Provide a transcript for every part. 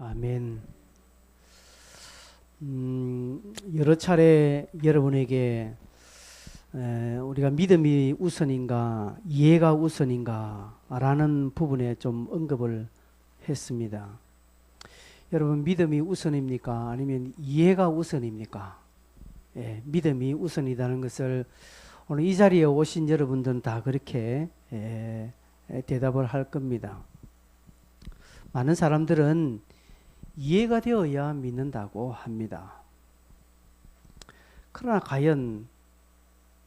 아멘. 여러 차례 여러분에게 우리가 믿음이 우선인가 이해가 우선인가 라는 부분에 좀 언급을 했습니다. 여러분, 믿음이 우선입니까? 아니면 이해가 우선입니까? 믿음이 우선이라는 것을 오늘 이 자리에 오신 여러분들은 다 그렇게 대답을 할 겁니다. 많은 사람들은 이해가 되어야 믿는다고 합니다. 그러나 과연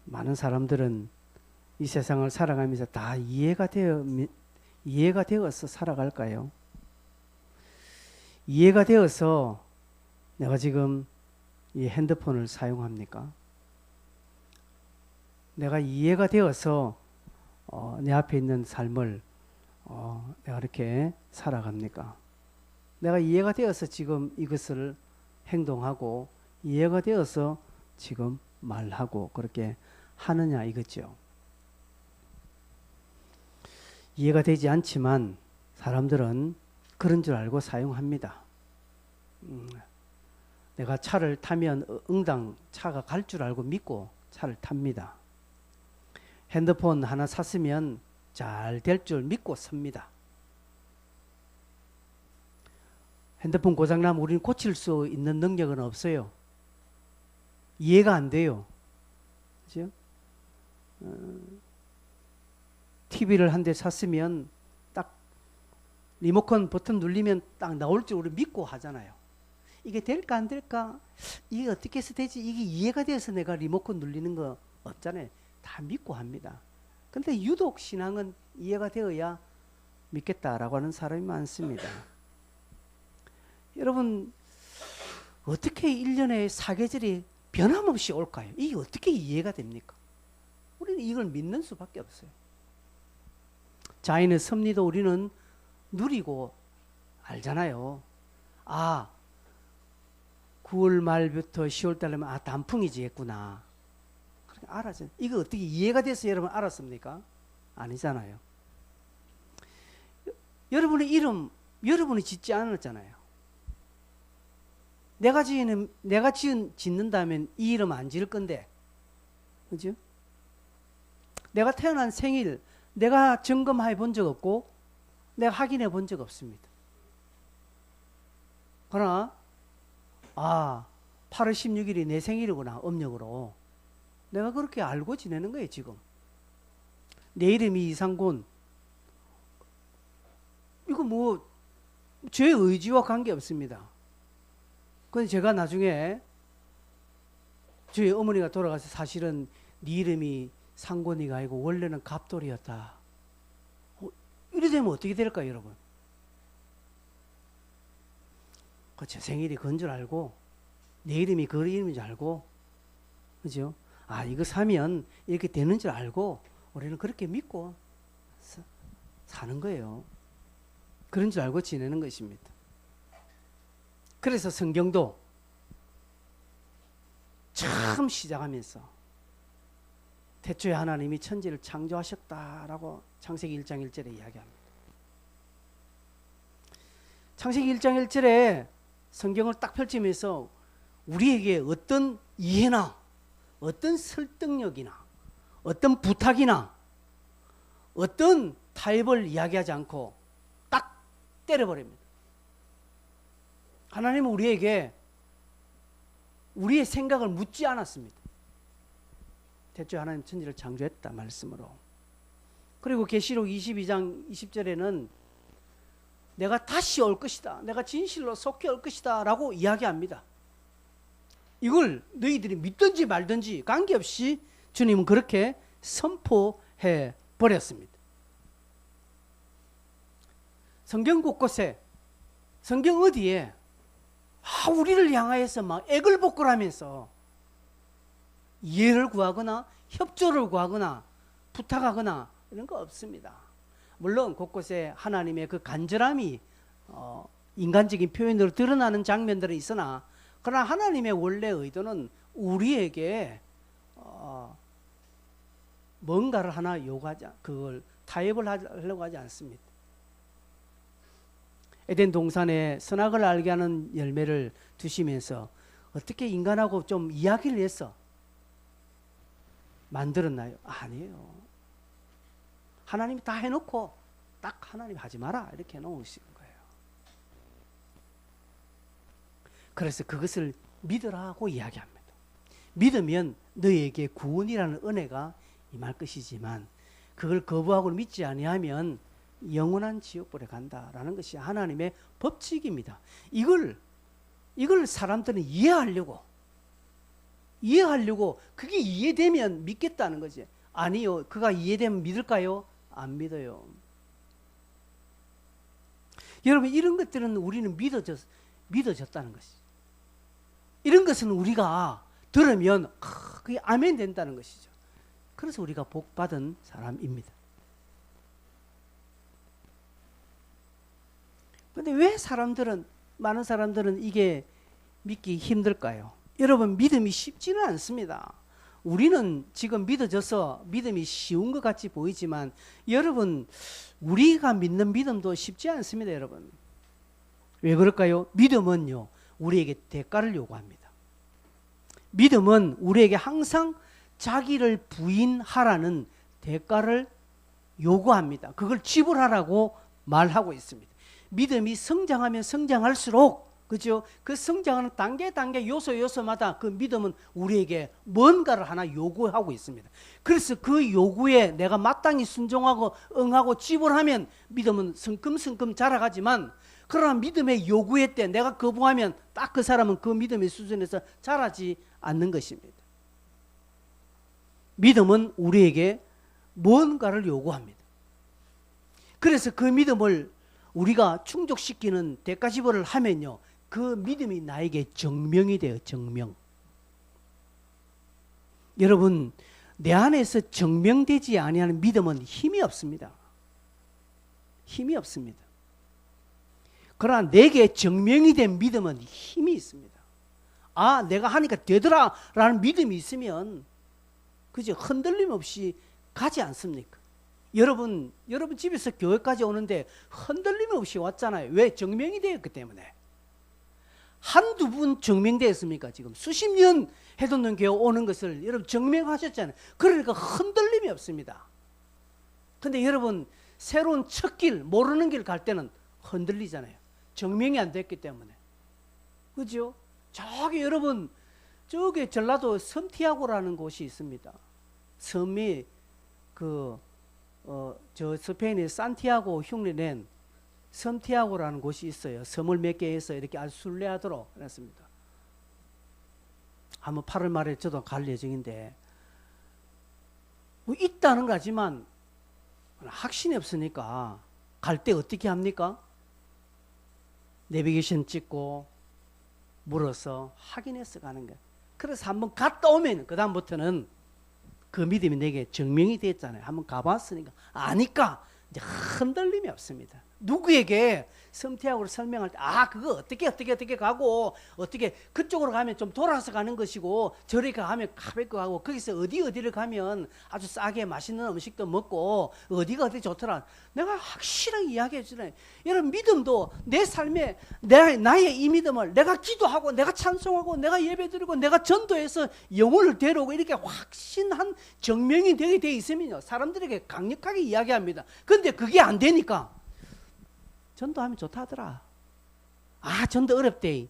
많은 사람들은 이 세상을 살아가면서 다 이해가 되어서 살아갈까요? 이해가 되어서 내가 지금 이 핸드폰을 사용합니까? 내가 이해가 되어서 내 앞에 있는 삶을 내가 이렇게 살아갑니까? 내가 이해가 되어서 지금 이것을 행동하고 이해가 되어서 지금 말하고 그렇게 하느냐 이거죠. 이해가 되지 않지만 사람들은 그런 줄 알고 사용합니다. 내가 차를 타면 응당 차가 갈 줄 알고 믿고 차를 탑니다. 핸드폰 하나 샀으면 잘 될 줄 믿고 삽니다. 핸드폰 고장나면 우리는 고칠 수 있는 능력은 없어요. 이해가 안 돼요. 그죠? TV를 한 대 샀으면 딱 리모컨 버튼 누르면 딱 나올 줄 우리 믿고 하잖아요. 이게 될까 안 될까? 이게 어떻게 해서 되지? 이게 이해가 돼서 내가 리모컨 누르는 거 없잖아요. 다 믿고 합니다. 근데 유독 신앙은 이해가 되어야 믿겠다라고 하는 사람이 많습니다. 여러분, 어떻게 1년에 사계절이 변함없이 올까요? 이게 어떻게 이해가 됩니까? 우리는 이걸 믿는 수밖에 없어요. 자연의 섭리도 우리는 누리고 알잖아요. 9월 말부터 10월 달이면 단풍이지 했구나. 알았죠. 이거 어떻게 이해가 돼서 여러분 알았습니까? 아니잖아요. 여러분의 이름 여러분이 짓지 않았잖아요. 내가 짓는다면 이 이름 안 지을 건데, 그죠? 내가 태어난 생일 내가 점검해 본 적 없고 내가 확인해 본 적 없습니다. 그러나 8월 16일이 내 생일이구나, 음력으로. 내가 그렇게 알고 지내는 거예요, 지금. 내 이름이 이상곤. 이거 뭐, 제 의지와 관계없습니다. 근데 제가 나중에 저희 어머니가 돌아가서 사실은 네 이름이 상곤이가 아니고 원래는 갑돌이었다. 이래 되면 어떻게 될까요, 여러분? 제 생일이 그건 줄 알고, 내 이름이 그 이름인 줄 알고, 그죠? 이거 사면 이렇게 되는 줄 알고 우리는 그렇게 믿고 사는 거예요. 그런 줄 알고 지내는 것입니다. 그래서 성경도 처음 시작하면서 태초에 하나님이 천지를 창조하셨다라고 창세기 1장 1절에 이야기합니다. 창세기 1장 1절에 성경을 딱 펼치면서 우리에게 어떤 이해나 어떤 설득력이나 어떤 부탁이나 어떤 타협을 이야기하지 않고 딱 때려버립니다. 하나님은 우리에게 우리의 생각을 묻지 않았습니다. 태초에 하나님 천지를 창조했다 말씀으로. 그리고 계시록 22장 20절에는 내가 다시 올 것이다, 내가 진실로 속히 올 것이다 라고 이야기합니다. 이걸 너희들이 믿든지 말든지 관계없이 주님은 그렇게 선포해 버렸습니다. 성경 곳곳에, 성경 어디에 우리를 향하여서 막 애걸복걸하면서 이해를 구하거나 협조를 구하거나 부탁하거나 이런 거 없습니다. 물론 곳곳에 하나님의 그 간절함이 인간적인 표현으로 드러나는 장면들은 있으나, 그러나 하나님의 원래 의도는 우리에게 뭔가를 하나 요구하지, 그걸 타협을 하려고 하지 않습니다. 에덴 동산에 선악을 알게 하는 열매를 두시면서 어떻게 인간하고 좀 이야기를 해서 만들었나요? 아니에요. 하나님이 다 해놓고 딱 하나님 하지 마라 이렇게 해놓으시는 거예요. 그래서 그것을 믿으라고 이야기합니다. 믿으면 너희에게 구원이라는 은혜가 임할 것이지만 그걸 거부하고 믿지 아니하면 영원한 지옥불에 간다라는 것이 하나님의 법칙입니다. 이걸 사람들은 이해하려고 그게 이해되면 믿겠다는 거지. 아니요. 그가 이해되면 믿을까요? 안 믿어요. 여러분 이런 것들은 우리는 믿어졌다는 것이죠. 이런 것은 우리가 들으면 그게 아멘 된다는 것이죠. 그래서 우리가 복받은 사람입니다. 그런데 왜 많은 사람들은 이게 믿기 힘들까요? 여러분 믿음이 쉽지는 않습니다. 우리는 지금 믿어져서 믿음이 쉬운 것 같이 보이지만 여러분 우리가 믿는 믿음도 쉽지 않습니다. 여러분 왜 그럴까요? 믿음은요 우리에게 대가를 요구합니다. 믿음은 우리에게 항상 자기를 부인하라는 대가를 요구합니다. 그걸 지불하라고 말하고 있습니다. 믿음이 성장하면 성장할수록 그죠? 그 성장하는 단계 요소마다 그 믿음은 우리에게 뭔가를 하나 요구하고 있습니다. 그래서 그 요구에 내가 마땅히 순종하고 응하고 지불하면 믿음은 성큼성큼 자라가지만 그러나 믿음의 요구에 때 내가 거부하면 딱 그 사람은 그 믿음의 수준에서 자라지 않는 것입니다. 믿음은 우리에게 뭔가를 요구합니다. 그래서 그 믿음을 우리가 충족시키는 대가 지불을 하면요 그 믿음이 나에게 정명이 돼요. 정명. 여러분 내 안에서 정명되지 아니하는 믿음은 힘이 없습니다. 힘이 없습니다. 그러나 내게 정명이 된 믿음은 힘이 있습니다. 아 내가 하니까 되더라 라는 믿음이 있으면 그죠? 흔들림 없이 가지 않습니까? 여러분 집에서 교회까지 오는데 흔들림 없이 왔잖아요. 왜? 정명이 되었기 때문에. 한두 분 정명되었습니까? 지금 수십 년 해놓는 교회 오는 것을 여러분 정명하셨잖아요. 그러니까 흔들림이 없습니다. 근데 여러분 새로운 첫 길, 모르는 길 갈 때는 흔들리잖아요. 정명이 안 됐기 때문에. 그죠? 저기 여러분 저기 전라도 섬티아고라는 곳이 있습니다. 섬이 저 스페인의 산티아고 흉내낸 섬티아고라는 곳이 있어요. 섬을 몇 개 해서 이렇게 아주 순례하도록 했습니다. 한번 8월 말에 저도 갈 예정인데 뭐 있다는 거지만 확신이 없으니까 갈 때 어떻게 합니까? 내비게이션 찍고 물어서 확인해서 가는 거예요. 그래서 한번 갔다 오면 그 다음부터는 그 믿음이 내게 증명이 됐잖아요. 한번 가봤으니까 아니까 이제 흔들림이 없습니다. 누구에게 섬티아고를 설명할 때 그거 어떻게 가고 어떻게 그쪽으로 가면 좀 돌아서 가는 것이고 저리 가면 가볍게 가고 거기서 어디를 가면 아주 싸게 맛있는 음식도 먹고 어디가 어디 좋더라. 내가 확실하게 이야기해 주잖아요. 여러분 믿음도 내 삶에 나의 이 믿음을 내가 기도하고 내가 찬송하고 내가 예배드리고 내가 전도해서 영혼을 데려오고 이렇게 확신한 정명이 되게 돼 있으면요 사람들에게 강력하게 이야기합니다. 근데 그게 안 되니까 전도하면 좋다 하더라. 전도 어렵대.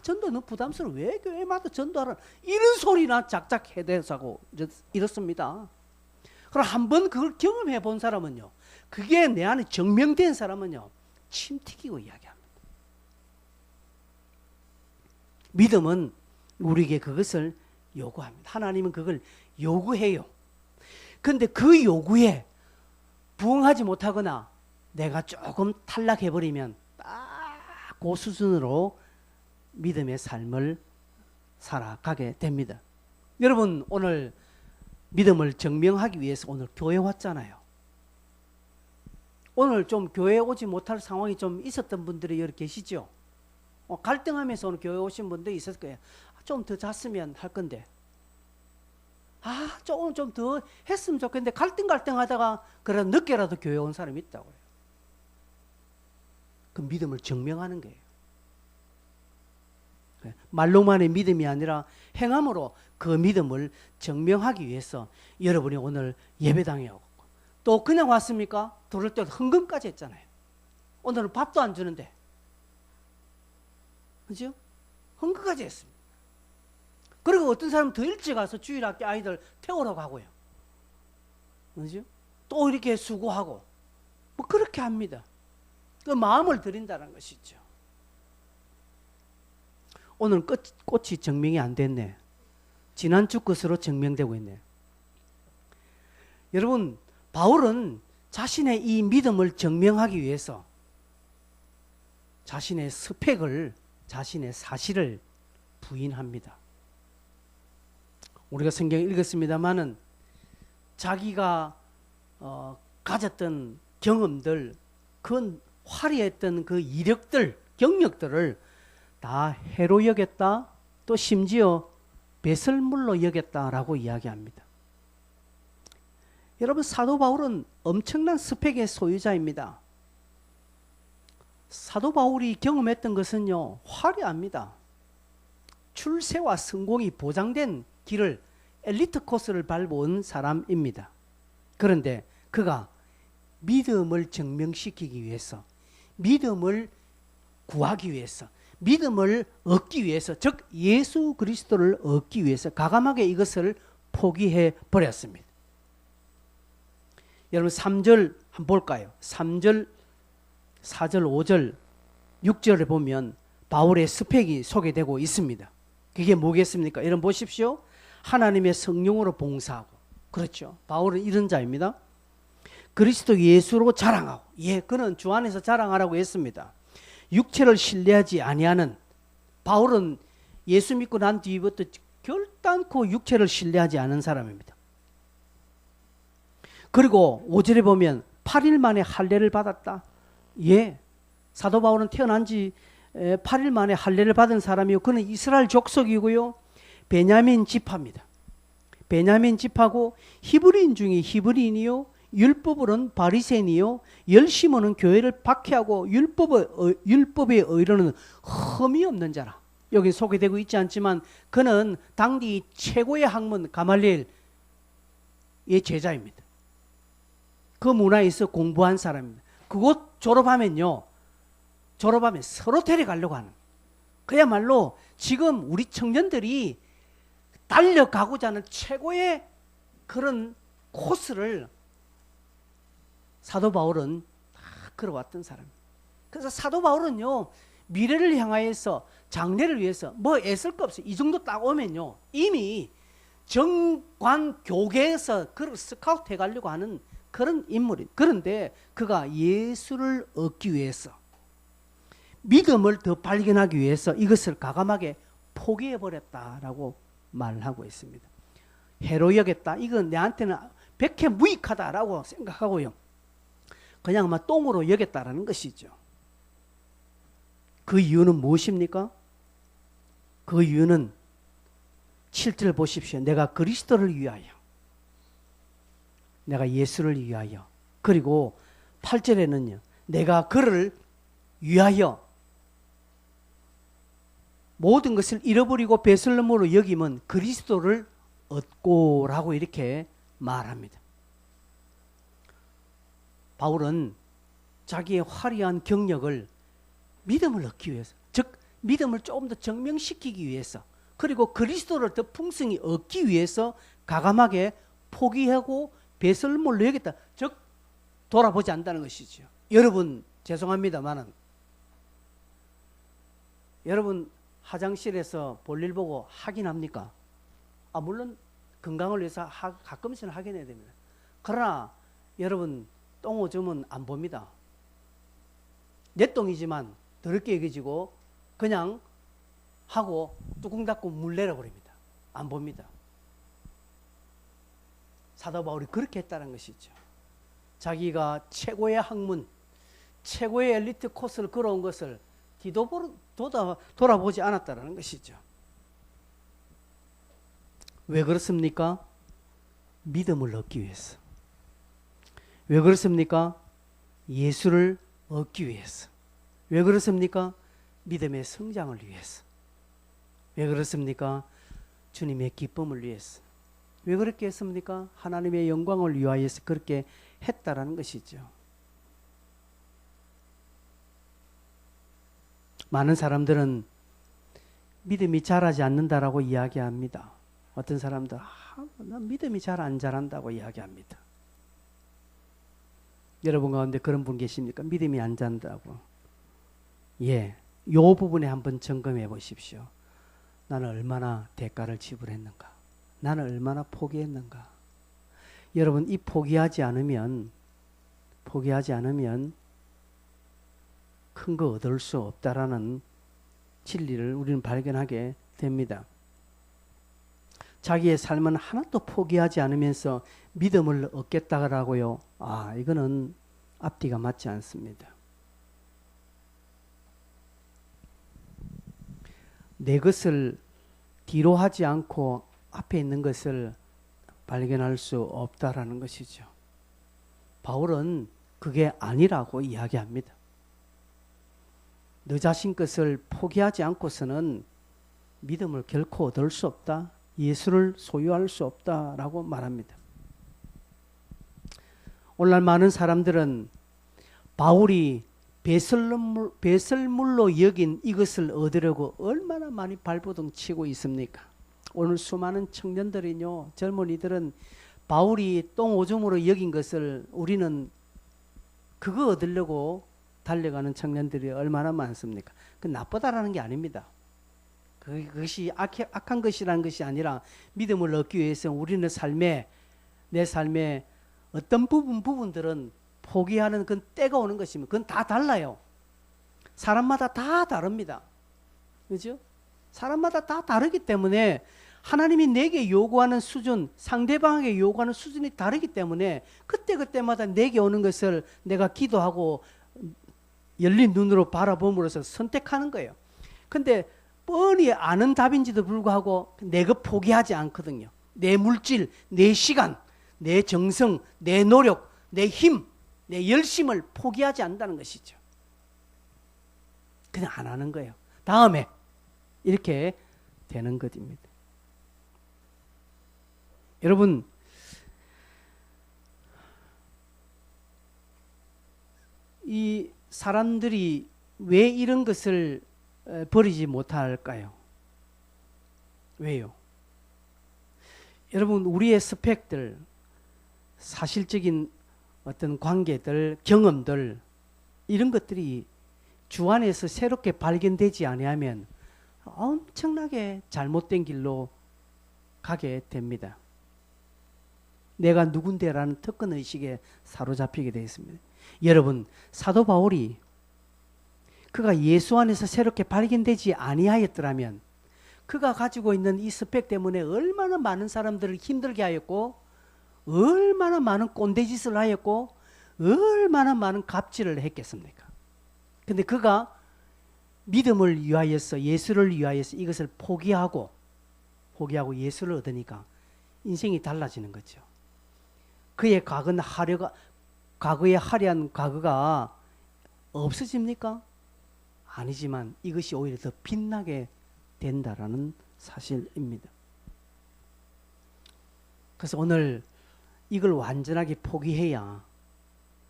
전도 너무 부담스러워. 왜 교회마다 전도하라. 이런 소리나 작작 해대사고 이렇습니다. 그럼 한번 그걸 경험해 본 사람은요. 그게 내 안에 정명된 사람은요. 침 튀기고 이야기합니다. 믿음은 우리에게 그것을 요구합니다. 하나님은 그걸 요구해요. 그런데 그 요구에 부응하지 못하거나 내가 조금 탈락해버리면 딱 그 수준으로 믿음의 삶을 살아가게 됩니다. 여러분 오늘 믿음을 증명하기 위해서 오늘 교회 왔잖아요. 오늘 좀 교회에 오지 못할 상황이 좀 있었던 분들이 여기 계시죠. 갈등하면서 오늘 교회 오신 분들이 있었을 거예요. 좀 더 잤으면 할 건데 조금 좀 더 했으면 좋겠는데 갈등하다가 그래 늦게라도 교회 온 사람이 있다고요. 그 믿음을 증명하는 거예요. 말로만의 믿음이 아니라 행함으로 그 믿음을 증명하기 위해서 여러분이 오늘 예배당에 오고 또 그냥 왔습니까? 들을 때 헌금까지 했잖아요. 오늘은 밥도 안 주는데, 그죠? 헌금까지 했습니다. 그리고 어떤 사람은 더 일찍 가서 주일학교 아이들 태우러 가고요. 그죠? 또 이렇게 수고하고 뭐 그렇게 합니다. 그 마음을 드린다는 것이죠. 오늘 꽃이 증명이 안 됐네. 지난주 것으로 증명되고 있네. 여러분, 바울은 자신의 이 믿음을 증명하기 위해서 자신의 스펙을, 자신의 사실을 부인합니다. 우리가 성경을 읽었습니다마는 자기가 가졌던 경험들, 그 화려했던 그 이력들, 경력들을 다 해로 여겼다, 또 심지어 배설물로 여겼다라고 이야기합니다. 여러분, 사도 바울은 엄청난 스펙의 소유자입니다. 사도 바울이 경험했던 것은요, 화려합니다. 출세와 성공이 보장된 길을, 엘리트 코스를 밟아온 사람입니다. 그런데 그가 믿음을 증명시키기 위해서, 믿음을 구하기 위해서, 믿음을 얻기 위해서, 즉 예수 그리스도를 얻기 위해서 과감하게 이것을 포기해 버렸습니다. 여러분 3절 한번 볼까요? 3절, 4절, 5절, 6절에 보면 바울의 스펙이 소개되고 있습니다. 그게 뭐겠습니까? 여러분 보십시오. 하나님의 성령으로 봉사하고, 그렇죠. 바울은 이런 자입니다. 그리스도 예수로 자랑하고, 예, 그는 주 안에서 자랑하라고 했습니다. 육체를 신뢰하지 아니하는, 바울은 예수 믿고 난 뒤부터 결단코 육체를 신뢰하지 않은 사람입니다. 그리고 5절에 보면 8일 만에 할례를 받았다. 예, 사도 바울은 태어난 지 8일 만에 할례를 받은 사람이요, 그는 이스라엘 족속이고요, 베냐민 지파입니다. 베냐민 지파고 히브리인 중에 히브리인이요, 율법으로는 바리새인이요, 열심으로는 교회를 박해하고 율법의 의로는 흠이 없는 자라. 여기 소개되고 있지 않지만 그는 당시 최고의 학문 가말리엘의 제자입니다. 그 문화에서 공부한 사람입니다. 그곳 졸업하면 서로 데려가려고 하는, 그야말로 지금 우리 청년들이 달려가고자 하는 최고의 그런 코스를 사도 바울은 다 걸어왔던 사람입니다. 그래서 사도 바울은요, 미래를 향하여서, 장래를 위해서 뭐 애쓸 거 없어요. 이 정도 딱 오면요, 이미 정관 교계에서 그를 스카우트 해가려고 하는 그런 인물이. 그런데 그가 예수를 얻기 위해서, 믿음을 더 발견하기 위해서 이것을 과감하게 포기해버렸다라고 말하고 있습니다. 해로 여겼다. 이건 내한테는 백해무익하다라고 생각하고요, 그냥 막 똥으로 여겼다라는 것이죠. 그 이유는 무엇입니까? 그 이유는 7절 보십시오. 내가 그리스도를 위하여, 내가 예수를 위하여, 그리고 8절에는요, 내가 그를 위하여 모든 것을 잃어버리고 배설물로 여기면 그리스도를 얻고라고 이렇게 말합니다. 바울은 자기의 화려한 경력을 믿음을 얻기 위해서, 즉 믿음을 조금 더 증명시키기 위해서, 그리고 그리스도를 더 풍성히 얻기 위해서 과감하게 포기하고 배설물로 여겼다. 즉 돌아보지 않는다는 것이죠. 여러분 죄송합니다만은, 여러분 화장실에서 볼일 보고 확인합니까? 물론 건강을 위해서 가끔씩은 확인해야 됩니다. 그러나 여러분 똥 오줌은 안 봅니다. 내 똥이지만 더럽게 여겨지고 그냥 하고 뚜껑 닫고 물 내려버립니다. 안 봅니다. 사도 바울이 그렇게 했다는 것이죠. 자기가 최고의 학문, 최고의 엘리트 코스를 걸어온 것을 돌아보지 않았다는 것이죠. 왜 그렇습니까? 믿음을 얻기 위해서. 왜 그렇습니까? 예수를 얻기 위해서. 왜 그렇습니까? 믿음의 성장을 위해서. 왜 그렇습니까? 주님의 기쁨을 위해서. 왜 그렇게 했습니까? 하나님의 영광을 위하여서 그렇게 했다라는 것이죠. 많은 사람들은 믿음이 자라지 않는다라고 이야기합니다. 어떤 사람들, 난 믿음이 잘 안 자란다고 이야기합니다. 여러분 가운데 그런 분 계십니까? 믿음이 안 자란다고. 예, 요 부분에 한번 점검해 보십시오. 나는 얼마나 대가를 지불했는가? 나는 얼마나 포기했는가? 여러분, 이 포기하지 않으면 큰 거 얻을 수 없다라는 진리를 우리는 발견하게 됩니다. 자기의 삶은 하나도 포기하지 않으면서 믿음을 얻겠다라고요. 이거는 앞뒤가 맞지 않습니다. 내 것을 뒤로 하지 않고 앞에 있는 것을 발견할 수 없다라는 것이죠. 바울은 그게 아니라고 이야기합니다. 너 자신 것을 포기하지 않고서는 믿음을 결코 얻을 수 없다. 예수를 소유할 수 없다라고 말합니다. 오늘날 많은 사람들은 바울이 배설물로 여긴 이것을 얻으려고 얼마나 많이 발버둥 치고 있습니까? 오늘 수많은 청년들이요, 젊은이들은 바울이 똥오줌으로 여긴 것을 우리는 그거 얻으려고 달려가는 청년들이 얼마나 많습니까? 그 나쁘다라는 게 아닙니다. 그것이 악한 것이라는 것이 아니라 믿음을 얻기 위해서 우리는 내 삶에 어떤 부분들은 포기하는 그건 때가 오는 것입니다. 그건 다 달라요. 사람마다 다 다릅니다. 그죠? 사람마다 다 다르기 때문에 하나님이 내게 요구하는 수준, 상대방에게 요구하는 수준이 다르기 때문에 그때마다 내게 오는 것을 내가 기도하고 열린 눈으로 바라봄으로써 선택하는 거예요. 근데 뻔히 아는 답인지도 불구하고 내가 포기하지 않거든요. 내 물질, 내 시간, 내 정성, 내 노력, 내 힘, 내 열심을 포기하지 않는다는 것이죠. 그냥 안 하는 거예요. 다음에 이렇게 되는 것입니다. 여러분, 이 사람들이 왜 이런 것을 버리지 못할까요? 왜요? 여러분, 우리의 스펙들, 사실적인 어떤 관계들, 경험들, 이런 것들이 주 안에서 새롭게 발견되지 아니하면 엄청나게 잘못된 길로 가게 됩니다. 내가 누군데라는 특권의식에 사로잡히게 되어 있습니다. 여러분, 사도 바울이 그가 예수 안에서 새롭게 발견되지 아니하였더라면 그가 가지고 있는 이 스펙 때문에 얼마나 많은 사람들을 힘들게 하였고, 얼마나 많은 꼰대짓을 하였고, 얼마나 많은 갑질을 했겠습니까? 근데 그가 믿음을 위하여서, 예수를 위하여서 이것을 포기하고 예수를 얻으니까 인생이 달라지는 거죠. 그의 과거의 화려한 과거가 없어집니까? 아니지만 이것이 오히려 더 빛나게 된다라는 사실입니다. 그래서 오늘 이걸 완전하게 포기해야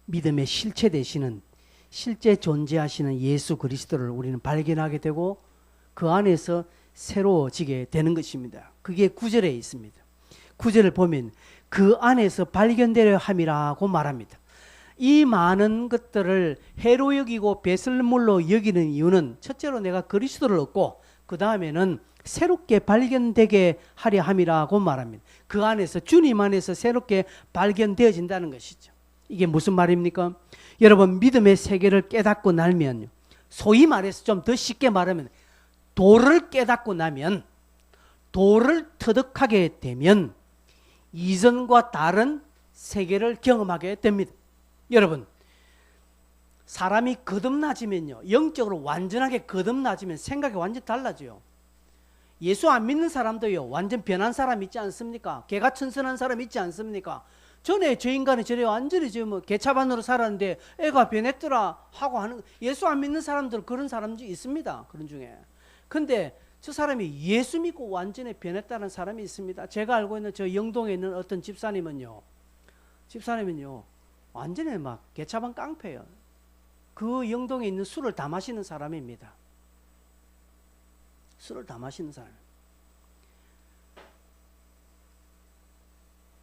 믿음의 실체 되시는, 실제 존재하시는 예수 그리스도를 우리는 발견하게 되고 그 안에서 새로워지게 되는 것입니다. 그게 9절에 있습니다. 9절을 보면 그 안에서 발견되려 함이라고 말합니다. 이 많은 것들을 해로 여기고 배설물로 여기는 이유는 첫째로 내가 그리스도를 얻고 그 다음에는 새롭게 발견되게 하려 함이라고 말합니다. 그 안에서, 주님 안에서 새롭게 발견되어진다는 것이죠. 이게 무슨 말입니까? 여러분, 믿음의 세계를 깨닫고 나면, 소위 말해서 좀 더 쉽게 말하면 도를 깨닫고 나면, 도를 터득하게 되면 이전과 다른 세계를 경험하게 됩니다. 여러분, 사람이 거듭나지면요, 영적으로 완전하게 거듭나지면 생각이 완전 달라져요. 예수 안 믿는 사람도요, 완전 변한 사람 있지 않습니까? 개가 천선한 사람 있지 않습니까? 전에 저 인간이 저래 완전히 뭐 개차반으로 살았는데 애가 변했더라 하고 하는, 예수 안 믿는 사람들 그런 사람들이 있습니다. 그런 중에. 근데 저 사람이 예수 믿고 완전히 변했다는 사람이 있습니다. 제가 알고 있는 저 영동에 있는 어떤 집사님은요 완전히 막 개차반 깡패예요. 그 영동에 있는 술을 다 마시는 사람입니다. 술을 다 마시는 사람.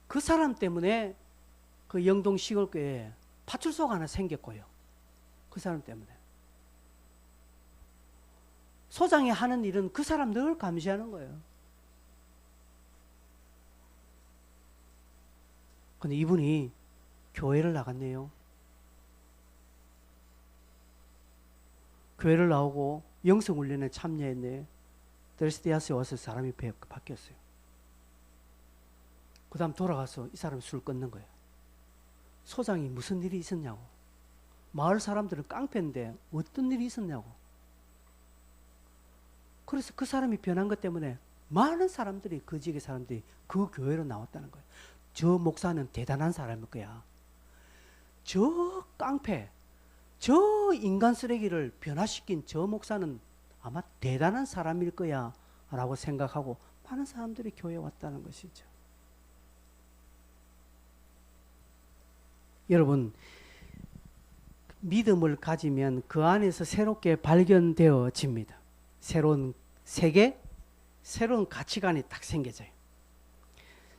그 사람 때문에 그 영동 시골교회에 파출소가 하나 생겼고요. 그 사람 때문에. 소장이 하는 일은 그 사람 늘 감시하는 거예요. 근데 이분이 교회를 나갔네요. 교회를 나오고 영성훈련에 참여했네. 데르스디아스에 와서 사람이 바뀌었어요. 그 다음 돌아가서 이 사람이 술 끊는 거예요. 소장이 무슨 일이 있었냐고. 마을 사람들은 깡패인데 어떤 일이 있었냐고. 그래서 그 사람이 변한 것 때문에 많은 사람들이, 그 지역의 사람들이 그 교회로 나왔다는 거예요. 저 목사는 대단한 사람일 거야. 저 깡패, 저 인간 쓰레기를 변화시킨 저 목사는 아마 대단한 사람일 거야 라고 생각하고 많은 사람들이 교회에 왔다는 것이죠. 여러분, 믿음을 가지면 그 안에서 새롭게 발견되어집니다. 새로운 세계, 새로운 가치관이 딱 생겨져요.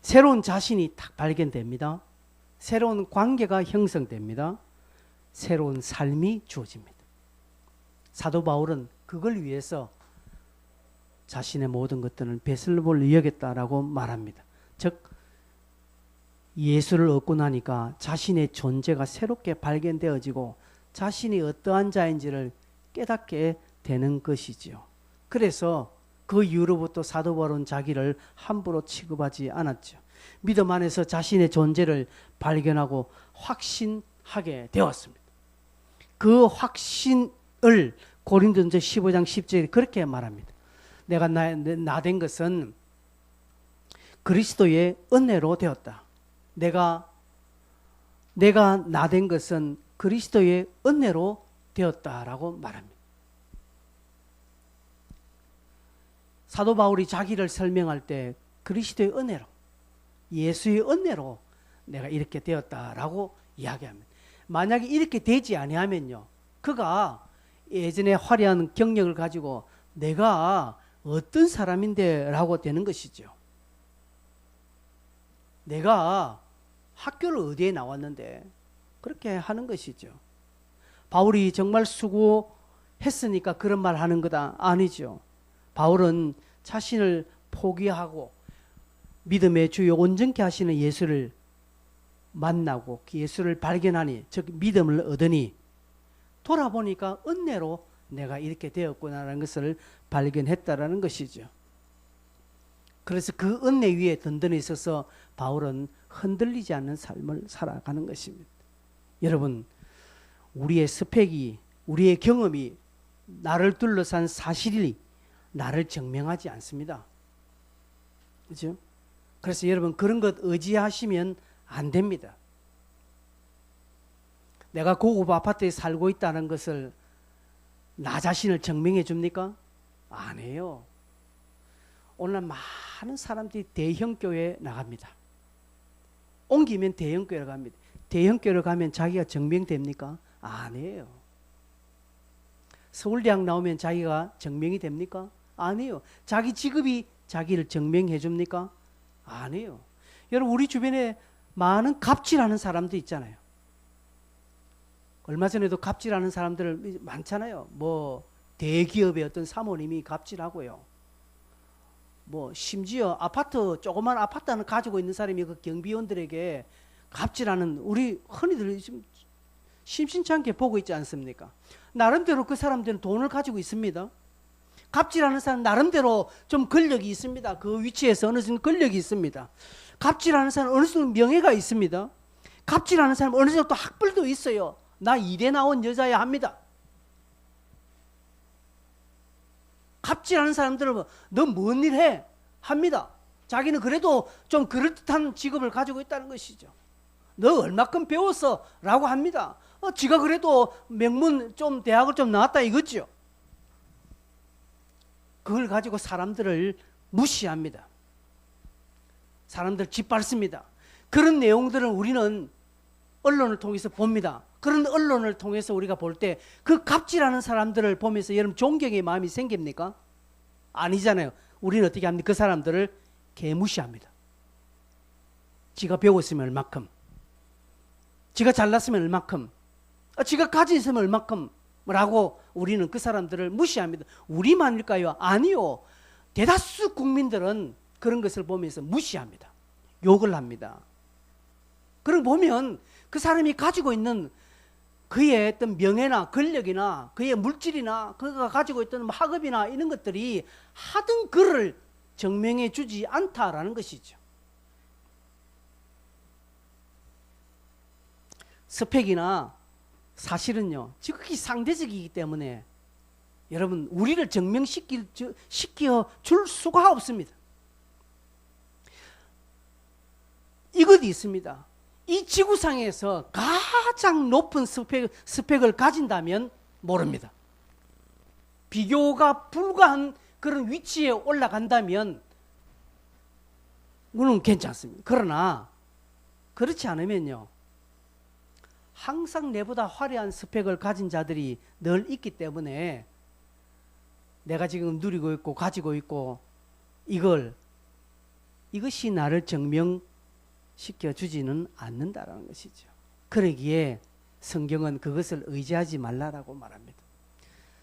새로운 자신이 딱 발견됩니다. 새로운 관계가 형성됩니다. 새로운 삶이 주어집니다. 사도 바울은 그걸 위해서 자신의 모든 것들을 배설물로 여겼다라고 말합니다. 즉 예수를 얻고 나니까 자신의 존재가 새롭게 발견되어지고 자신이 어떠한 자인지를 깨닫게 되는 것이지요. 그래서 그 이후로부터 사도 바울은 자기를 함부로 취급하지 않았죠. 믿음 안에서 자신의 존재를 발견하고 확신하게 되었습니다. 그 확신을 고린도전서 15장 10절에 그렇게 말합니다. 내가 나 된 것은 그리스도의 은혜로 되었다. 내가 나 된 것은 그리스도의 은혜로 되었다라고 말합니다. 사도 바울이 자기를 설명할 때 그리스도의 은혜로, 예수의 은혜로 내가 이렇게 되었다라고 이야기합니다. 만약에 이렇게 되지 아니하면요, 그가 예전에 화려한 경력을 가지고 내가 어떤 사람인데 라고 되는 것이죠. 내가 학교를 어디에 나왔는데 그렇게 하는 것이죠. 바울이 정말 수고했으니까 그런 말 하는 거다? 아니죠. 바울은 자신을 포기하고 믿음의 주요 온전케 하시는 예수를 만나고 그 예수를 발견하니, 즉 믿음을 얻으니 돌아보니까 은혜로 내가 이렇게 되었구나라는 것을 발견했다라는 것이죠. 그래서 그 은혜 위에 든든히 있어서 바울은 흔들리지 않는 삶을 살아가는 것입니다. 여러분, 우리의 스펙이, 우리의 경험이, 나를 둘러싼 사실이 나를 증명하지 않습니다. 그렇죠? 그래서 여러분, 그런 것 의지하시면 안 됩니다. 내가 고급 아파트에 살고 있다는 것을 나 자신을 증명해 줍니까? 아니에요. 오늘날 많은 사람들이 대형교회에 나갑니다. 옮기면 대형교회로 갑니다. 대형교회로 가면 자기가 증명됩니까? 아니에요. 서울대학 나오면 자기가 증명이 됩니까? 아니에요. 자기 직업이 자기를 증명해 줍니까? 아니에요. 여러분, 우리 주변에 많은 갑질하는 사람도 있잖아요. 얼마 전에도 갑질하는 사람들 많잖아요. 뭐 대기업의 어떤 사모님이 갑질하고요. 뭐 심지어 아파트, 조그만 아파트 하나 가지고 있는 사람이 그 경비원들에게 갑질하는, 우리 흔히들 심심치 않게 보고 있지 않습니까? 나름대로 그 사람들은 돈을 가지고 있습니다. 갑질하는 사람 나름대로 좀 권력이 있습니다. 그 위치에서 어느 정도 권력이 있습니다. 갑질하는 사람 어느 정도 명예가 있습니다. 갑질하는 사람 어느 정도 학벌도 있어요. 나 이대 나온 여자야 합니다. 갑질하는 사람들은 너 뭔 일 해? 합니다. 자기는 그래도 좀 그럴듯한 직업을 가지고 있다는 것이죠. 너 얼마큼 배웠어? 라고 합니다. 지가 그래도 명문 좀 대학을 좀 나왔다 이거죠. 그걸 가지고 사람들을 무시합니다. 사람들 짓밟습니다. 그런 내용들을 우리는 언론을 통해서 봅니다. 그런 언론을 통해서 우리가 볼 때 그 갑질하는 사람들을 보면서 여러분 존경의 마음이 생깁니까? 아니잖아요. 우리는 어떻게 합니까? 그 사람들을 개무시합니다. 지가 배웠으면 얼마큼, 지가 잘났으면 얼마큼, 지가 가진 있으면 얼마큼 라고 우리는 그 사람들을 무시합니다. 우리만일까요? 아니요. 대다수 국민들은 그런 것을 보면서 무시합니다. 욕을 합니다. 그걸 보면 그 사람이 가지고 있는 그의 어떤 명예나 권력이나 그의 물질이나 그가 가지고 있던 학업이나 이런 것들이 하등 그를 증명해 주지 않다라는 것이죠. 스펙이나 사실은요, 지극히 상대적이기 때문에 여러분 우리를 증명시켜 줄 수가 없습니다. 이것이 있습니다. 이 지구상에서 가장 높은 스펙을 가진다면 모릅니다. 비교가 불가한 그런 위치에 올라간다면 물론 괜찮습니다. 그러나 그렇지 않으면요, 항상 내보다 화려한 스펙을 가진 자들이 늘 있기 때문에 내가 지금 누리고 있고 가지고 있고 이것이 나를 증명시켜 주지는 않는다라는 것이죠. 그러기에 성경은 그것을 의지하지 말라라고 말합니다.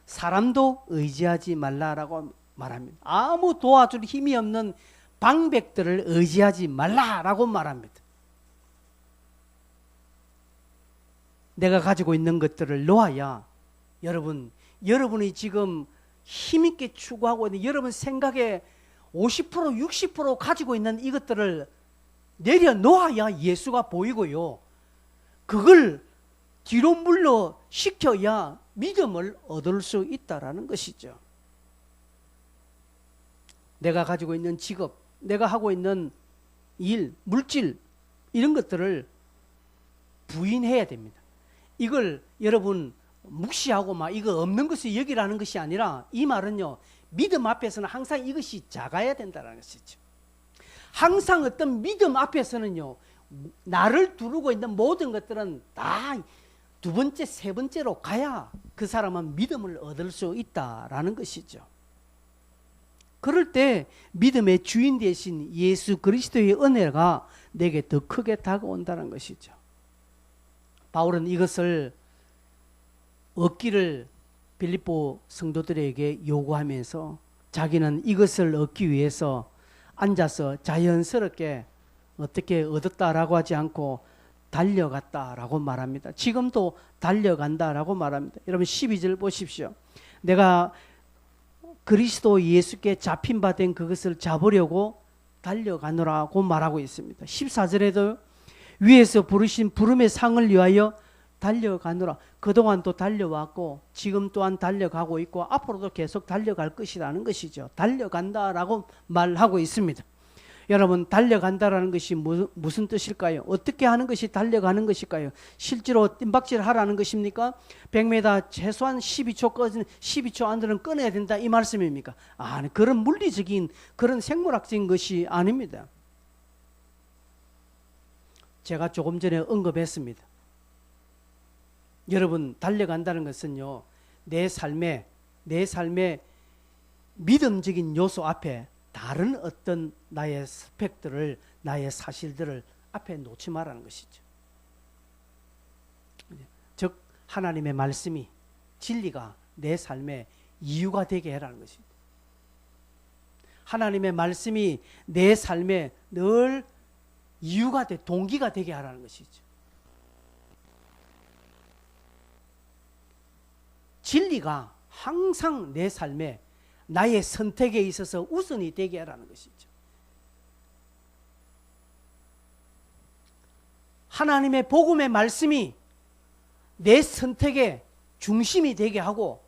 사람도 의지하지 말라라고 말합니다. 아무 도와줄 힘이 없는 방백들을 의지하지 말라라고 말합니다. 내가 가지고 있는 것들을 놓아야 여러분이 지금 힘있게 추구하고 있는 여러분 생각에 50% 60% 가지고 있는 이것들을 내려놓아야 예수가 보이고요. 그걸 뒤로 물러시켜야 믿음을 얻을 수 있다라는 것이죠. 내가 가지고 있는 직업, 내가 하고 있는 일, 물질 이런 것들을 부인해야 됩니다. 이걸 여러분 무시하고 막 이거 없는 것을 여기라는 것이 아니라 이 말은요, 믿음 앞에서는 항상 이것이 작아야 된다는 것이죠. 항상 어떤 믿음 앞에서는요, 나를 두르고 있는 모든 것들은 다 두 번째, 세 번째로 가야 그 사람은 믿음을 얻을 수 있다라는 것이죠. 그럴 때 믿음의 주인 되신 예수 그리스도의 은혜가 내게 더 크게 다가온다는 것이죠. 바울은 이것을 얻기를 빌립보 성도들에게 요구하면서 자기는 이것을 얻기 위해서 앉아서 자연스럽게 어떻게 얻었다라고 하지 않고 달려갔다라고 말합니다. 지금도 달려간다라고 말합니다. 여러분 12절 보십시오. 내가 그리스도 예수께 잡힌 바 된 그것을 잡으려고 달려가노라고 말하고 있습니다. 14절에도 위에서 부르신 부름의 상을 위하여 달려가노라. 그동안 또 달려왔고 지금 또한 달려가고 있고 앞으로도 계속 달려갈 것이라는 것이죠. 달려간다라고 말하고 있습니다. 여러분 달려간다라는 것이 무슨 뜻일까요? 어떻게 하는 것이 달려가는 것일까요? 실제로 뜀박질 하라는 것입니까? 100m 최소한 12초 안에는 끊어야 된다 이 말씀입니까? 아니, 그런 물리적인 그런 생물학적인 것이 아닙니다. 제가 조금 전에 언급했습니다. 여러분 달려간다는 것은요, 내 삶의 믿음적인 요소 앞에 다른 어떤 나의 스펙들을, 나의 사실들을 앞에 놓지 말라는 것이죠. 즉 하나님의 말씀이, 진리가 내 삶의 이유가 되게 해라는 것입니다. 하나님의 말씀이 내 삶에 늘 이유가 동기가 되게 하라는 것이죠. 진리가 항상 내 삶에 나의 선택에 있어서 우선이 되게 하라는 것이죠. 하나님의 복음의 말씀이 내 선택의 중심이 되게 하고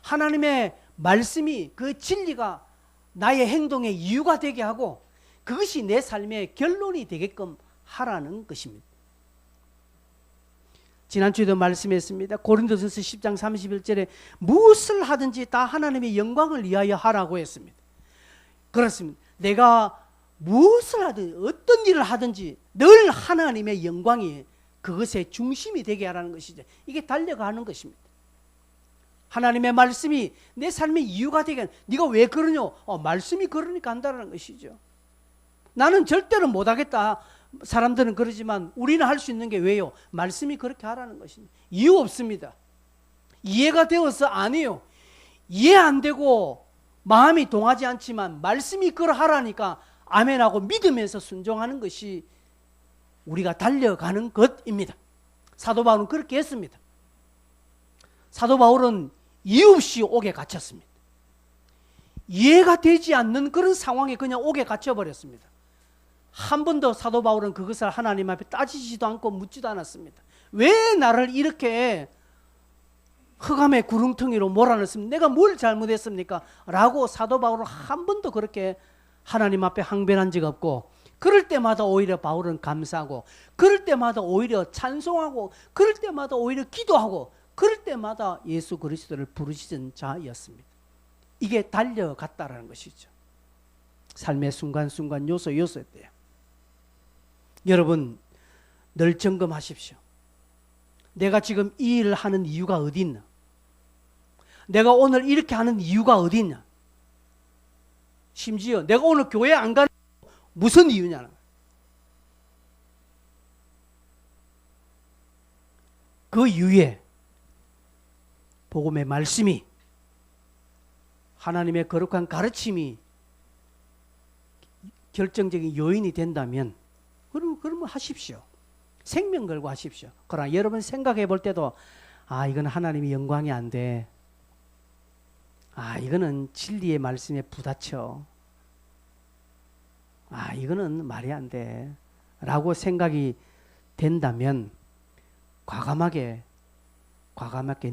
하나님의 말씀이 그 진리가 나의 행동의 이유가 되게 하고 그것이 내 삶의 결론이 되게끔 하라는 것입니다. 지난주에도 말씀했습니다. 고린도전서 10장 31절에 무엇을 하든지 다 하나님의 영광을 위하여 하라고 했습니다. 그렇습니다. 내가 무엇을 하든 어떤 일을 하든지 늘 하나님의 영광이 그것의 중심이 되게 하라는 것이죠. 이게 달려가는 것입니다. 하나님의 말씀이 내 삶의 이유가 되게 하는, 네가 왜 그러냐? 말씀이 그러니까 한다는 것이죠. 나는 절대로 못하겠다. 사람들은 그러지만 우리는 할 수 있는 게 왜요? 말씀이 그렇게 하라는 것입니다. 이유 없습니다. 이해가 되어서 아니에요. 이해 안 되고 마음이 동하지 않지만 말씀이 그러하라니까 아멘하고 믿으면서 순종하는 것이 우리가 달려가는 것입니다. 사도 바울은 그렇게 했습니다. 사도 바울은 이유 없이 옥에 갇혔습니다. 이해가 되지 않는 그런 상황에 그냥 옥에 갇혀버렸습니다. 한 번도 사도 바울은 그것을 하나님 앞에 따지지도 않고 묻지도 않았습니다. 왜 나를 이렇게 흑암의 구렁텅이로 몰아넣습니까? 내가 뭘 잘못했습니까? 라고 사도 바울은 한 번도 그렇게 하나님 앞에 항변한 적 없고, 그럴 때마다 오히려 바울은 감사하고, 그럴 때마다 오히려 찬송하고, 그럴 때마다 오히려 기도하고, 그럴 때마다 예수 그리스도를 부르시던 자였습니다. 이게 달려갔다라는 것이죠. 삶의 순간순간 요소요소였대요. 여러분 늘 점검하십시오. 내가 지금 이 일을 하는 이유가 어디 있나? 내가 오늘 이렇게 하는 이유가 어디 있냐? 심지어 내가 오늘 교회 안 가는 무슨 이유냐? 그 이유에 복음의 말씀이, 하나님의 거룩한 가르침이 결정적인 요인이 된다면 그러면 하십시오. 생명 걸고 하십시오. 그러나 여러분 생각해 볼 때도 이건 하나님의 영광이 안 돼. 이거는 진리의 말씀에 부딪혀. 이거는 말이 안 돼. 라고 생각이 된다면 과감하게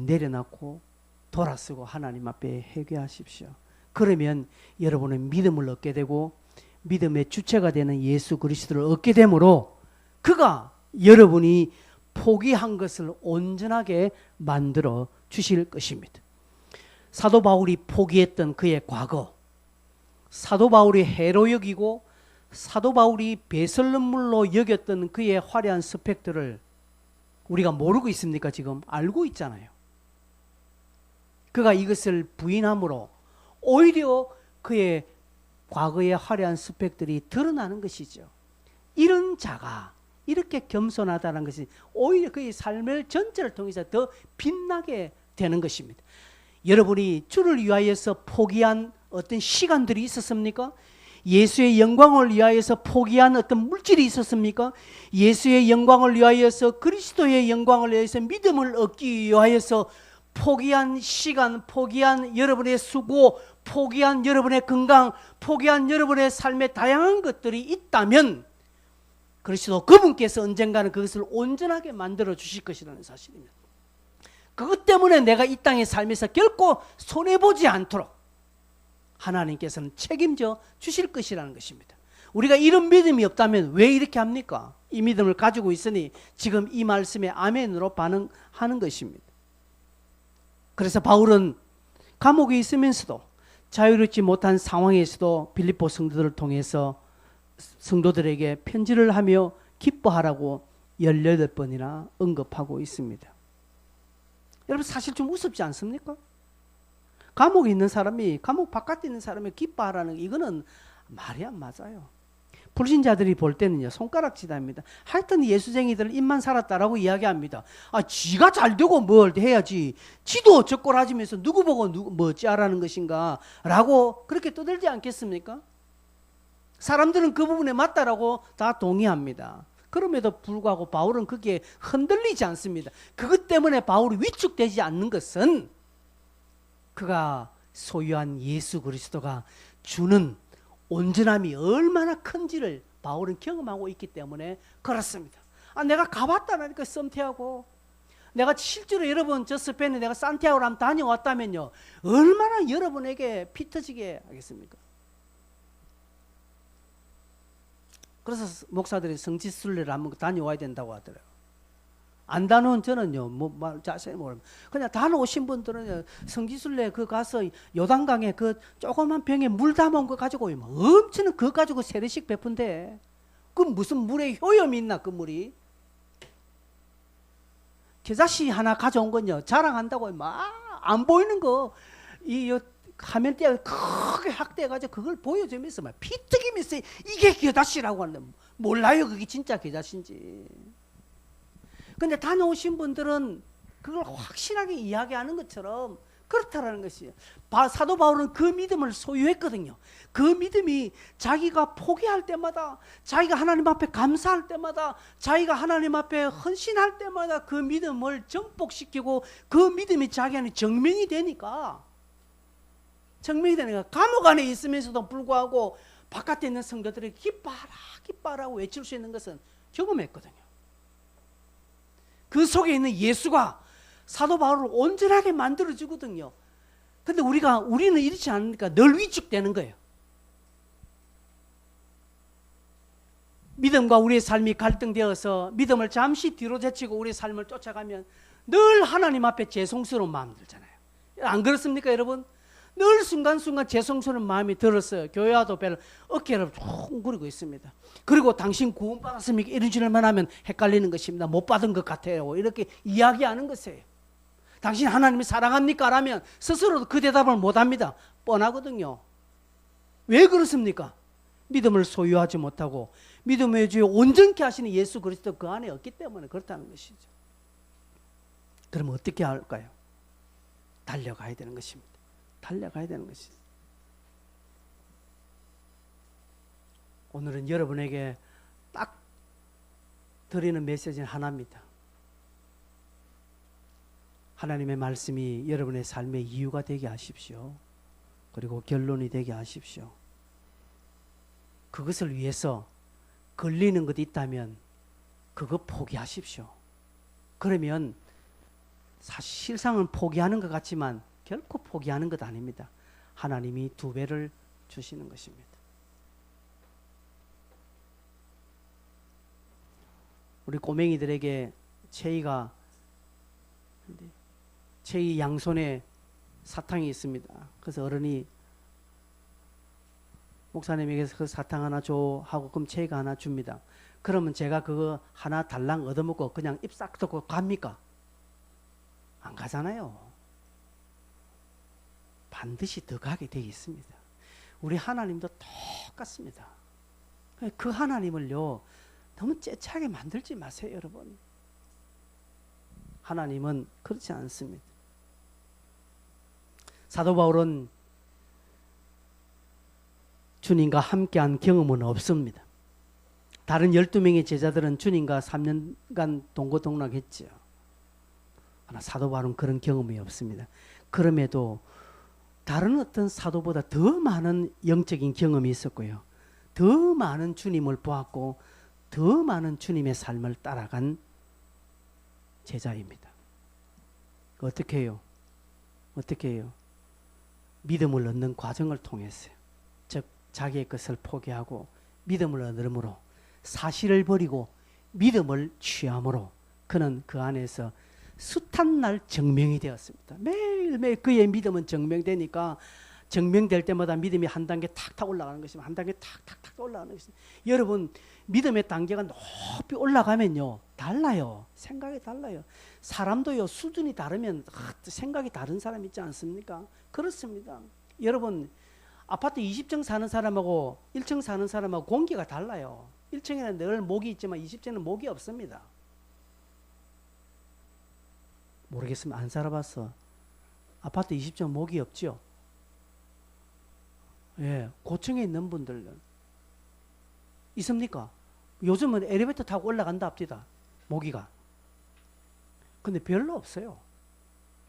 내려놓고 돌아서고 하나님 앞에 회개하십시오. 그러면 여러분은 믿음을 얻게 되고 믿음의 주체가 되는 예수 그리스도를 얻게 되므로 그가 여러분이 포기한 것을 온전하게 만들어 주실 것입니다. 사도 바울이 포기했던 그의 과거, 사도 바울이 해로 여기고 사도 바울이 배설물로 여겼던 그의 화려한 스펙들을 우리가 모르고 있습니까? 지금 알고 있잖아요. 그가 이것을 부인함으로 오히려 그의 과거의 화려한 스펙들이 드러나는 것이죠. 이런 자가 이렇게 겸손하다는 것이 오히려 그의 삶의 전체를 통해서 더 빛나게 되는 것입니다. 여러분이 주를 위하여서 포기한 어떤 시간들이 있었습니까? 예수의 영광을 위하여서 포기한 어떤 물질이 있었습니까? 예수의 영광을 위하여서, 그리스도의 영광을 위하여서, 믿음을 얻기 위하여서 포기한 시간, 포기한 여러분의 수고, 포기한 여러분의 건강, 포기한 여러분의 삶의 다양한 것들이 있다면 그리스도 그분께서 언젠가는 그것을 온전하게 만들어 주실 것이라는 사실입니다. 그것 때문에 내가 이 땅의 삶에서 결코 손해보지 않도록 하나님께서는 책임져 주실 것이라는 것입니다. 우리가 이런 믿음이 없다면 왜 이렇게 합니까? 이 믿음을 가지고 있으니 지금 이 말씀에 아멘으로 반응하는 것입니다. 그래서 바울은 감옥에 있으면서도 자유롭지 못한 상황에서도 빌립보 성도들을 통해서 성도들에게 편지를 하며 기뻐하라고 18번이나 언급하고 있습니다. 여러분 사실 좀 우습지 않습니까? 감옥에 있는 사람이, 감옥 바깥에 있는 사람이 기뻐하라는 게 이거는 말이 안 맞아요. 불신자들이 볼 때는요, 손가락질합니다. 하여튼 예수쟁이들은 입만 살았다라고 이야기합니다. 지가 잘 되고 뭘 해야지, 지도 젓골하지면서 누구 보고 뭐 어찌하라는 것인가 라고 그렇게 떠들지 않겠습니까? 사람들은 그 부분에 맞다라고 다 동의합니다. 그럼에도 불구하고 바울은 거기에 흔들리지 않습니다. 그것 때문에 바울이 위축되지 않는 것은 그가 소유한 예수 그리스도가 주는 온전함이 얼마나 큰지를 바울은 경험하고 있기 때문에 그렇습니다. 내가 가봤다니까 썸태하고, 내가 실제로 여러분 저 스페인에 내가 산티아고를 한번 다녀왔다면요, 얼마나 여러분에게 피 터지게 하겠습니까? 그래서 목사들이 성지순례를 한번 다녀와야 된다고 하더라고요. 안다는 저는요, 뭐 자세히 모르면 그냥 다 오신 분들은 성지순례 그 가서 요단강에 그 조그만 병에 물 담아온 거 가지고 오면 엄청난 그거 가지고 세례식 베푼대. 그 무슨 물에 효염이 있나 그 물이? 겨자씨 하나 가져온 건요 자랑한다고 막 안 보이는 거 이 화면 띄어 크게 확대해가지고 그걸 보여주면서 막 피튀기면서 이게 겨자씨라고 하는데 몰라요 그게 진짜 겨자씨인지. 근데 다녀오신 분들은 그걸 확실하게 이야기하는 것처럼 그렇다라는 것이에요. 사도 바울은 그 믿음을 소유했거든요. 그 믿음이 자기가 포기할 때마다, 자기가 하나님 앞에 감사할 때마다, 자기가 하나님 앞에 헌신할 때마다 그 믿음을 정복시키고 그 믿음이 자기 안에 정명이 되니까 감옥 안에 있으면서도 불구하고 바깥에 있는 성도들이 기뻐하라 기뻐하라고 외칠 수 있는 것은 경험했거든요. 그 속에 있는 예수가 사도 바울을 온전하게 만들어주거든요. 근데 우리는 이렇지 않으니까 늘 위축되는 거예요. 믿음과 우리의 삶이 갈등되어서 믿음을 잠시 뒤로 제치고 우리의 삶을 쫓아가면 늘 하나님 앞에 죄송스러운 마음 들잖아요. 안 그렇습니까 여러분? 늘 순간순간 죄송스러운 마음이 들었어요. 교회 와도 별로 어깨를 쿵그리고 있습니다. 그리고 당신 구원받았습니까? 이런 질문만 하면 헷갈리는 것입니다. 못 받은 것 같아요. 이렇게 이야기하는 것이에요. 당신 하나님을 사랑합니까? 라면 스스로도 그 대답을 못합니다. 뻔하거든요. 왜 그렇습니까? 믿음을 소유하지 못하고 믿음의 주에 온전케 하시는 예수 그리스도 그 안에 없기 때문에 그렇다는 것이죠. 그럼 어떻게 할까요? 달려가야 되는 것입니다. 달려가야 되는 것이죠. 오늘은 여러분에게 딱 드리는 메시지는 하나입니다. 하나님의 말씀이 여러분의 삶의 이유가 되게 하십시오. 그리고 결론이 되게 하십시오. 그것을 위해서 걸리는 것이 있다면 그거 포기하십시오. 그러면 사실상은 포기하는 것 같지만 결코 포기하는 것 아닙니다. 하나님이 2배를 주시는 것입니다. 우리 꼬맹이들에게 채희 양손에 사탕이 있습니다. 그래서 어른이 목사님에게서 그 사탕 하나 줘 하고 그럼 채희가 하나 줍니다. 그러면 제가 그거 하나 달랑 얻어먹고 그냥 입 싹 닫고 갑니까? 안 가잖아요. 반드시 더 가게 되어 있습니다. 우리 하나님도 똑같습니다. 그 하나님을요 너무 째차게 만들지 마세요 여러분. 하나님은 그렇지 않습니다. 사도 바울은 주님과 함께한 경험은 없습니다. 다른 12명의 제자들은 주님과 3년간 동고동락했죠. 그러나 사도 바울은 그런 경험이 없습니다. 그럼에도 다른 어떤 사도보다 더 많은 영적인 경험이 있었고요. 더 많은 주님을 보았고 더 많은 주님의 삶을 따라간 제자입니다. 어떻게 해요? 어떻게 해요? 믿음을 얻는 과정을 통해서요. 즉 자기의 것을 포기하고 믿음을 얻음으로 사실을 버리고 믿음을 취함으로 그는 그 안에서 숱한 날 증명이 되었습니다. 매일매일 그의 믿음은 증명되니까 증명될 때마다 믿음이 한 단계 탁탁 올라가는 것입니다. 한 단계 탁탁탁 올라가는 것입니다. 여러분 믿음의 단계가 높이 올라가면요 달라요. 생각이 달라요. 사람도요 수준이 다르면 생각이 다른 사람 있지 않습니까? 그렇습니다. 여러분 아파트 20층 사는 사람하고 1층 사는 사람하고 공기가 달라요. 1층에는 늘 목이 있지만 20층에는 목이 없습니다. 모르겠으면 안 살아봤어. 아파트 20층 목이 없죠? 예, 고층에 있는 분들은 있습니까? 요즘은 엘리베이터 타고 올라간다 합디다. 모기가. 근데 별로 없어요.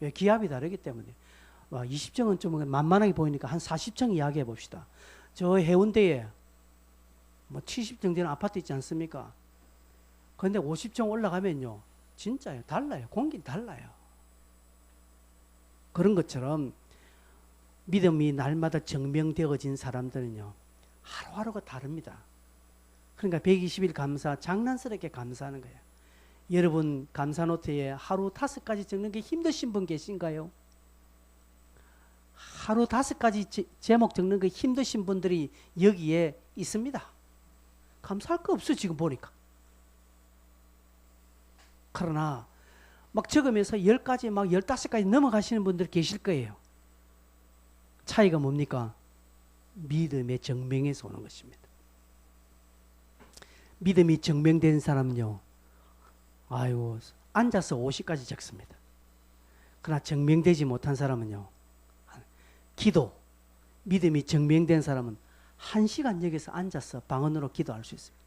왜? 기압이 다르기 때문에. 20층은 좀 만만하게 보이니까 한 40층 이야기해 봅시다. 저 해운대에 70층 되는 아파트 있지 않습니까? 근데 50층 올라가면요. 진짜요. 달라요. 공기는 달라요. 그런 것처럼 믿음이 날마다 증명되어진 사람들은요. 하루하루가 다릅니다. 그러니까 120일 감사 장난스럽게 감사하는 거예요. 여러분 감사노트에 하루 5가지 적는 게 힘드신 분 계신가요? 하루 5가지 제목 적는 게 힘드신 분들이 여기에 있습니다. 감사할 거 없어 지금 보니까. 그러나 막 적으면서 10가지 막 15가지 넘어가시는 분들 계실 거예요. 차이가 뭡니까? 믿음의 증명에서 오는 것입니다. 믿음이 증명된 사람은요, 아유, 앉아서 50가지 적습니다. 그러나 증명되지 못한 사람은요, 기도, 믿음이 증명된 사람은 1시간 여기서 앉아서 방언으로 기도할 수 있습니다.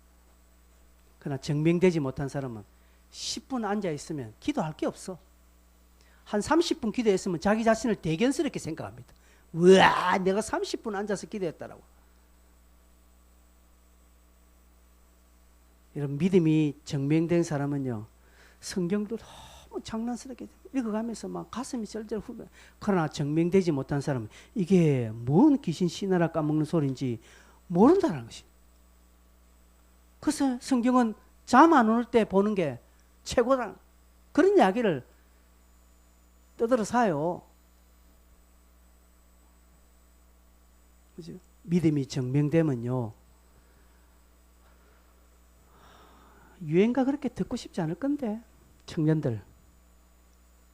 그러나 증명되지 못한 사람은 10분 앉아 있으면 기도할 게 없어. 한 30분 기도했으면 자기 자신을 대견스럽게 생각합니다. 우와, 내가 30분 앉아서 기도했다라고. 여러분, 믿음이 증명된 사람은요, 성경도 너무 장난스럽게 읽어가면서 막 가슴이 쩔쩔 후배. 그러나 증명되지 못한 사람은 이게 뭔 귀신 씨나라 까먹는 소리인지 모른다는 것이. 그래서 성경은 잠 안 올 때 보는 게 최고다. 그런 이야기를 떠들어 사요. 그죠? 믿음이 증명되면요, 유행가 그렇게 듣고 싶지 않을 건데, 청년들.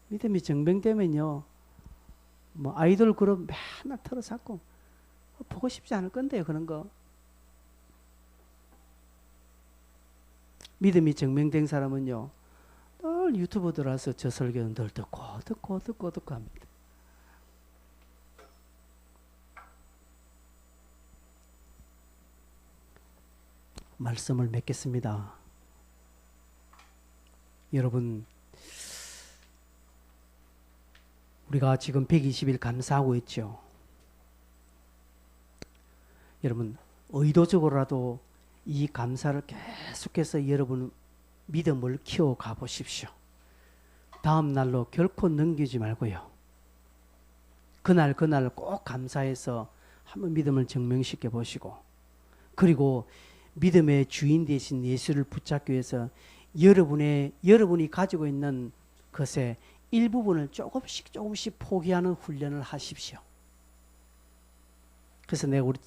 믿음이 증명되면요, 뭐 아이돌 그룹 맨날 틀어잡고 보고 싶지 않을 건데요, 그런 거. 믿음이 증명된 사람은요, 늘 유튜브 들어와서 저 설교는 늘 듣고 합니다. 말씀을 맺겠습니다. 여러분, 우리가 지금 120일 감사하고 있죠. 여러분, 의도적으로라도 이 감사를 계속해서 여러분 믿음을 키워가 보십시오. 다음 날로 결코 넘기지 말고요. 그날 꼭 감사해서 한번 믿음을 증명시켜 보시고, 그리고 믿음의 주인 되신 예수를 붙잡기 위해서 여러분이 가지고 있는 것의 일부분을 조금씩 포기하는 훈련을 하십시오. 그래서 내가 우리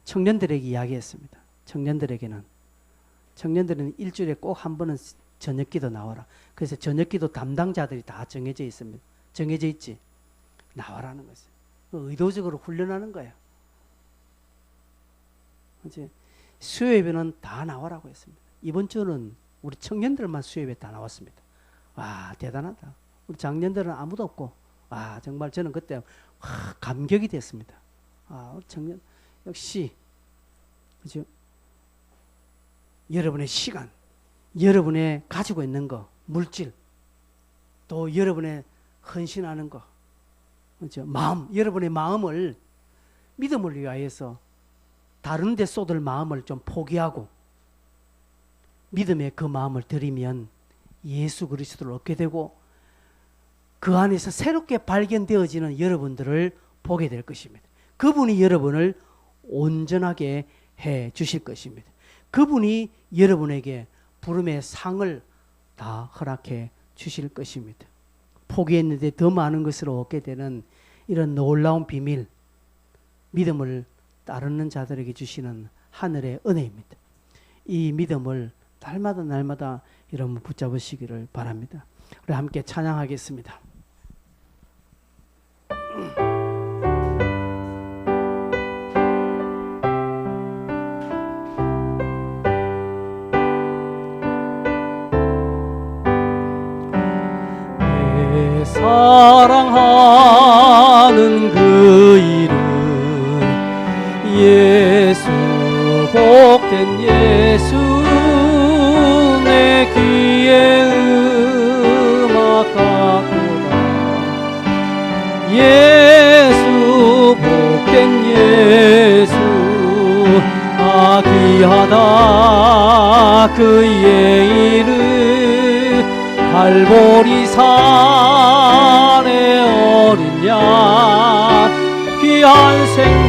청년들에게 이야기했습니다. 청년들은 일주일에 꼭 한 번은 저녁기도 나와라. 그래서 저녁기도 담당자들이 다 정해져 있습니다. 정해져 있지. 나와라는 거죠. 의도적으로 훈련하는 거예요. 이제 수요예배는 다 나와라고 했습니다. 이번 주는 우리 청년들만 수요예배 다 나왔습니다. 와, 대단하다. 우리 장년들은 아무도 없고, 와, 정말 저는 그때 감격이 됐습니다. 아, 우리 청년 역시, 그죠? 여러분의 시간, 여러분의 가지고 있는 거, 물질, 또 여러분의 헌신하는 거, 그죠? 마음, 여러분의 마음을 믿음을 위하여서 다른 데 쏟을 마음을 좀 포기하고 믿음의 그 마음을 드리면 예수 그리스도를 얻게 되고 그 안에서 새롭게 발견되어지는 여러분들을 보게 될 것입니다. 그분이 여러분을 온전하게 해 주실 것입니다. 그분이 여러분에게 부름의 상을 다 허락해 주실 것입니다. 포기했는데 더 많은 것을 얻게 되는 이런 놀라운 비밀, 믿음을 따르는 자들에게 주시는 하늘의 은혜입니다. 이 믿음을 날마다 여러분 붙잡으시기를 바랍니다. 우리 함께 찬양하겠습니다. 내 사랑하는 그 이름 예수, 복된 예수, 내 귀에 음악 같도다. 예수, 복된 예수, 귀하다 그의 이름. 갈보리 산의 어린 양, 귀한 생